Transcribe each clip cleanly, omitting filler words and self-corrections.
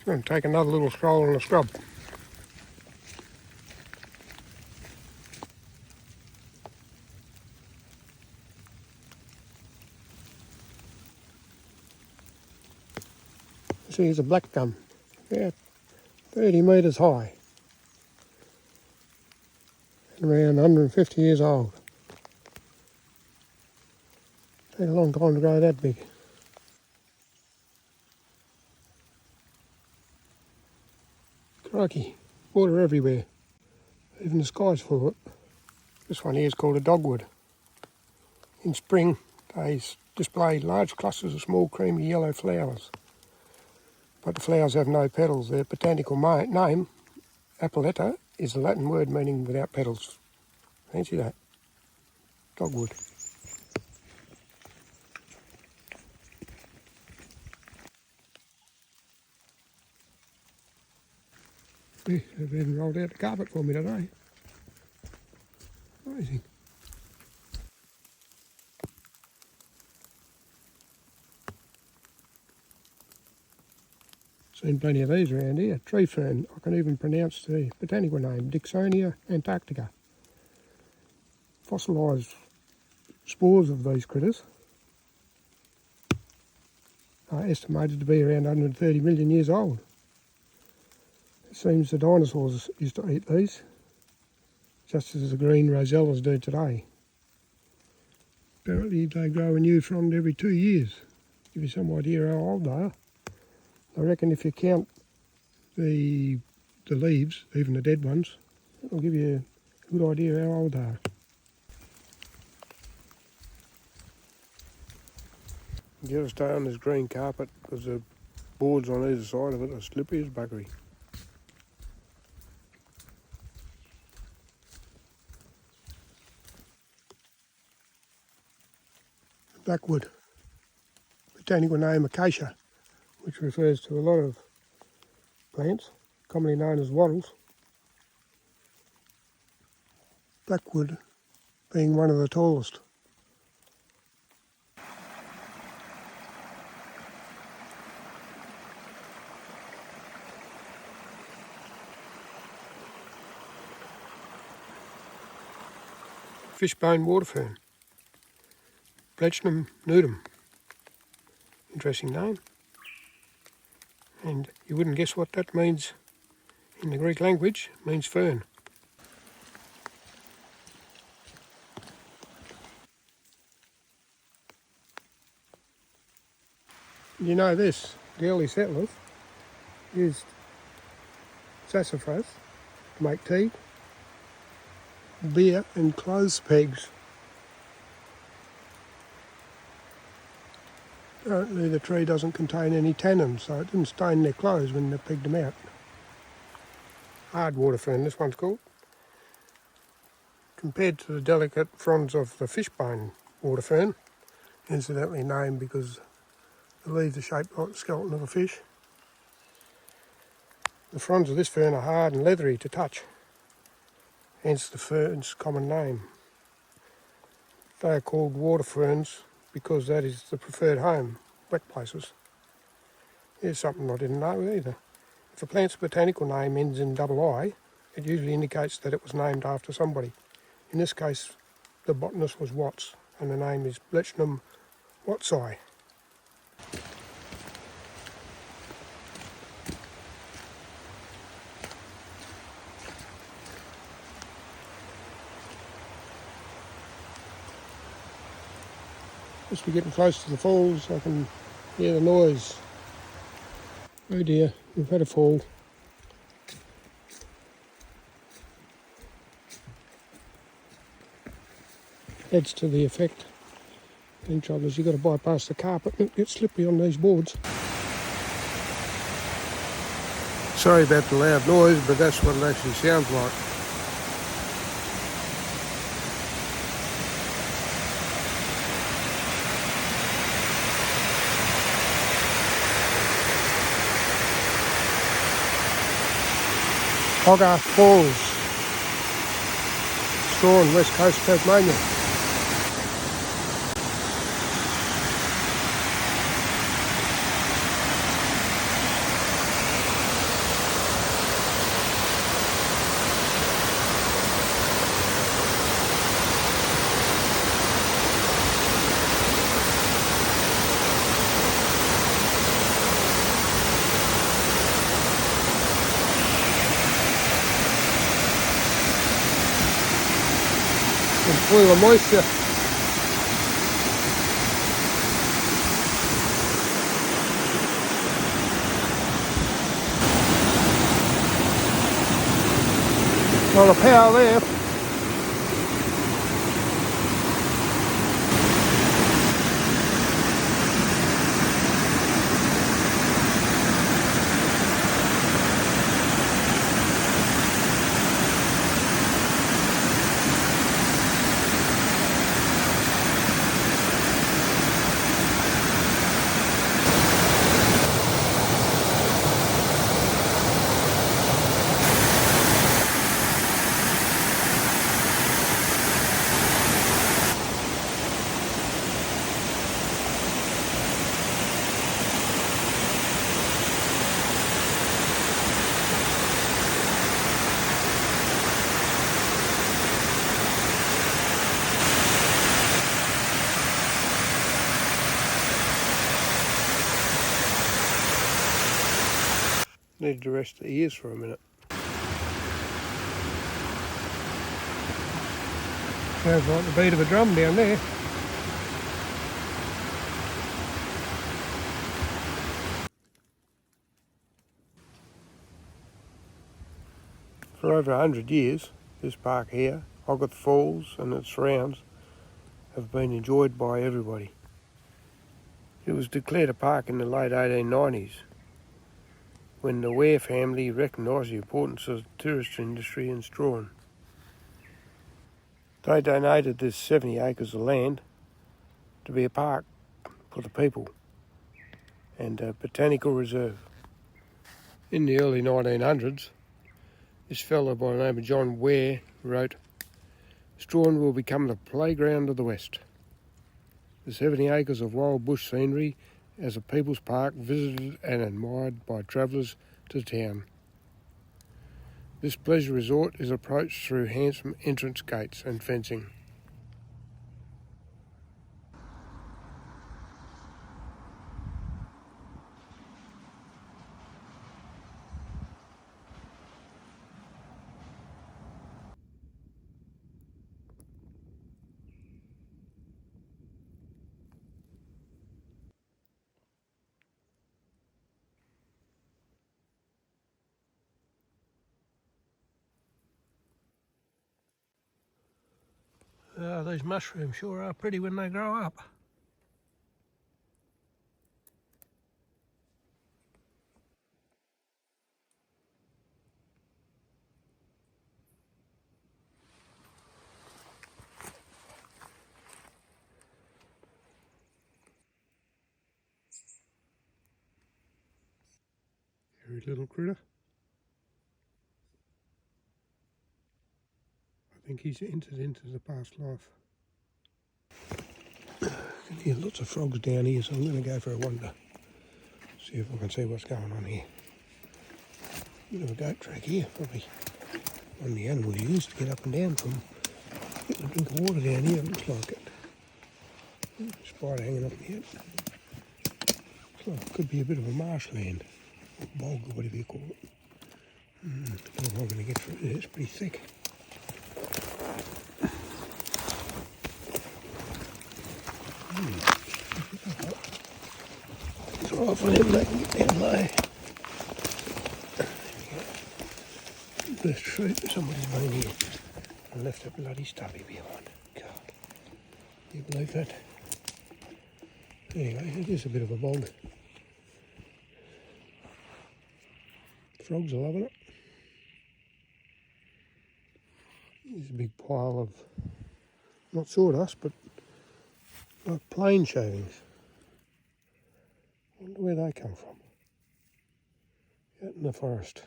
I'm going to take another little stroll in the scrub. This here's a black gum, about 30 metres high and around 150 years old. Take a long time to grow that big. Crikey, water everywhere, even the sky's full of it. This one here is called a dogwood. In spring they display large clusters of small creamy yellow flowers, but the flowers have no petals. Their botanical name, Apelletta, is a Latin word meaning without petals. Fancy that. Dogwood. Yeah, they've even rolled out the carpet for me today. Amazing. Seen plenty of these around here. Tree fern. I can even pronounce the botanical name, Dixonia antarctica. Fossilised spores of these critters are estimated to be around 130 million years old. It seems the dinosaurs used to eat these, just as the green rosellas do today. Apparently they grow a new frond every 2 years. Give you some idea how old they are. I reckon if you count the leaves, even the dead ones, it'll give you a good idea how old they are. You gotta stay on this green carpet because the boards on either side of it are slippery as buggery. Blackwood, botanical name acacia, which refers to a lot of plants, commonly known as wattles. Blackwood being one of the tallest. Fishbone water fern, Blechnum nudum. Interesting name. And you wouldn't guess what that means in the Greek language. It means fern. You know this, the early settlers used sassafras to make tea, beer and clothes pegs. Apparently the tree doesn't contain any tannins, so it didn't stain their clothes when they pegged them out. Hard water fern, this one's called. Compared to the delicate fronds of the fishbone water fern, incidentally named because the leaves are shaped like the skeleton of a fish. The fronds of this fern are hard and leathery to touch, hence the fern's common name. They are called water ferns because that is the preferred home, wet places. Here's something I didn't know either. If a plant's botanical name ends in double I, it usually indicates that it was named after somebody. In this case, the botanist was Watts, and the name is Blechnum wattsi. As we're getting close to the falls, I can hear the noise. Oh dear, we've had a fall. Adds to the effect. In trouble is you've got to bypass the carpet and it gets slippery on these boards. Sorry about the loud noise, but that's what it actually sounds like. Hogarth Falls, Strahan, west coast of Tasmania. full of moisture. Well, the power there. Need to rest the ears for a minute. Sounds like the beat of a drum down there. For over 100 years, this park here, Hogarth Falls and its surrounds, have been enjoyed by everybody. It was declared a park in the late 1890s when the Ware family recognised the importance of the tourist industry in Strahan. They donated this 70 acres of land to be a park for the people and a botanical reserve. In the early 1900s, this fellow by the name of John Ware wrote, "Strahan will become the playground of the West. The 70 acres of wild bush scenery as a people's park visited and admired by travellers to town. This pleasure resort is approached through handsome entrance gates and fencing." These mushrooms sure are pretty when they grow up. Hairy little critter. I think he's entered into the past life. I can hear lots of frogs down here, so I'm going to go for a wander. See if I can see what's going on here. Bit of a goat track here, probably one of the animals used to get up and down from. Getting a drink of water down here, it looks like it. Spider hanging up here. Looks like it could be a bit of a marshland, or bog, or whatever you call it. I don't know if I'm going to get through it. It's pretty thick. It's all right for them, they can get down low. First fruit, somebody's been here and left a bloody stubby behind. God, can you believe that? Anyway, it is a bit of a bog. Frogs are loving it. There's a big pile of, not sawdust, but like plane shavings. I wonder where they come from. Out in the forest.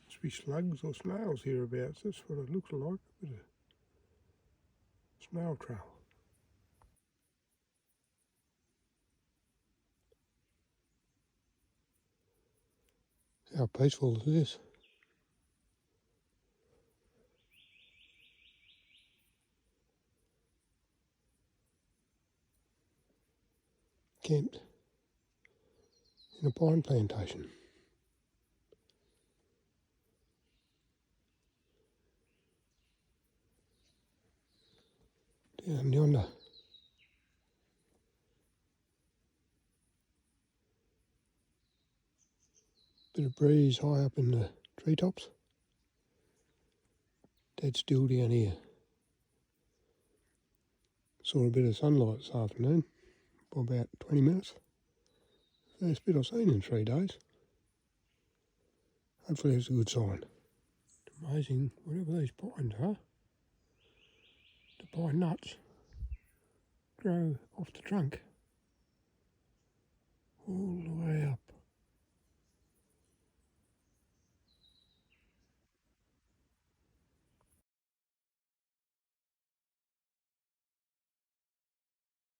Must be slugs or snails hereabouts. That's what it looks like. A bit of snail trail. How peaceful is this? Camped in a pine plantation. down yonder. Bit of breeze high up in the treetops. Dead still down here. Saw a bit of sunlight this afternoon for about 20 minutes. First bit I've seen in 3 days. Hopefully it's a good sign. It's amazing whatever these pines are. The pine nuts grow off the trunk.